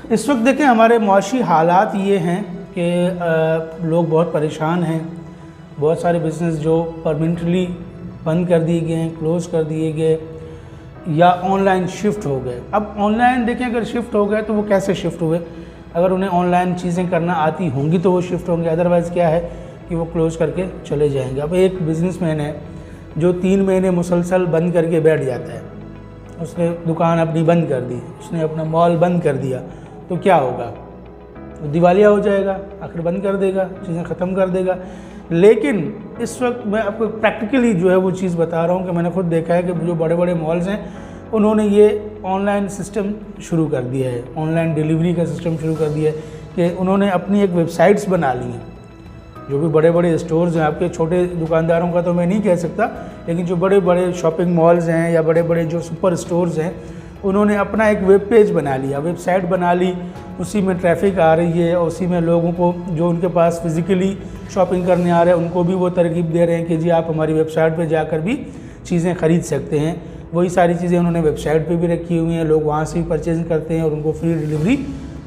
इस वक्त देखें हमारे माशी हालात ये हैं कि लोग बहुत परेशान हैं। बहुत सारे बिज़नेस जो परमानेंटली बंद कर दिए गए हैं, क्लोज़ कर दिए गए या ऑनलाइन शिफ्ट हो गए। अब ऑनलाइन देखें अगर शिफ्ट हो गए तो वो कैसे शिफ्ट हुए, अगर उन्हें ऑनलाइन चीज़ें करना आती होंगी तो वो शिफ्ट होंगे, अदरवाइज़ क्या है कि वो क्लोज़ करके चले जाएंगे। अब एक बिज़नेसमैन है जो 3 महीने मुसलसल बंद करके बैठ जाता है, उसने दुकान अपनी बंद कर दी, उसने अपना मॉल बंद कर दिया, तो क्या होगा? वो दिवालिया हो जाएगा, आखिर बंद कर देगा, चीज़ें ख़त्म कर देगा। लेकिन इस वक्त मैं आपको प्रैक्टिकली जो है वो चीज़ बता रहा हूँ कि मैंने खुद देखा है कि जो बड़े बड़े मॉल्स हैं उन्होंने ये ऑनलाइन सिस्टम शुरू कर दिया है, ऑनलाइन डिलीवरी का सिस्टम शुरू कर दिया है कि उन्होंने अपनी एक वेबसाइट्स बना ली हैं। जो भी बड़े बड़े स्टोर्स हैं, आपके छोटे दुकानदारों का तो मैं नहीं कह सकता, लेकिन जो बड़े बड़े शॉपिंग मॉल्स हैं या बड़े बड़े जो सुपर स्टोर्स हैं उन्होंने अपना एक वेब पेज बना लिया, वेबसाइट बना ली, उसी में ट्रैफिक आ रही है, उसी में लोगों को जो उनके पास फिज़िकली शॉपिंग करने आ रहे हैं उनको भी वो तरगीब दे रहे हैं कि जी आप हमारी वेबसाइट पे जाकर भी चीज़ें ख़रीद सकते हैं। वही सारी चीज़ें उन्होंने वेबसाइट पे भी रखी हुई हैं, लोग वहाँ से भी परचेज करते हैं और उनको फ्री डिलीवरी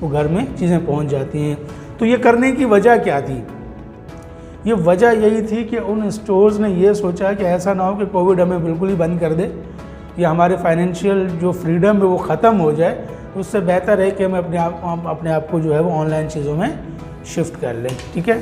वो घर में चीज़ें पहुँच जाती हैं। तो ये करने की वजह क्या थी? ये वजह यही थी कि उन स्टोर्स ने ये सोचा कि ऐसा ना हो कि कोविड हमें बिल्कुल ही बंद कर दे या हमारे फाइनेंशियल जो फ्रीडम है वो ख़त्म हो जाए, तो उससे बेहतर है कि हम अपने आप को जो है वो ऑनलाइन चीज़ों में शिफ्ट कर लें। ठीक है।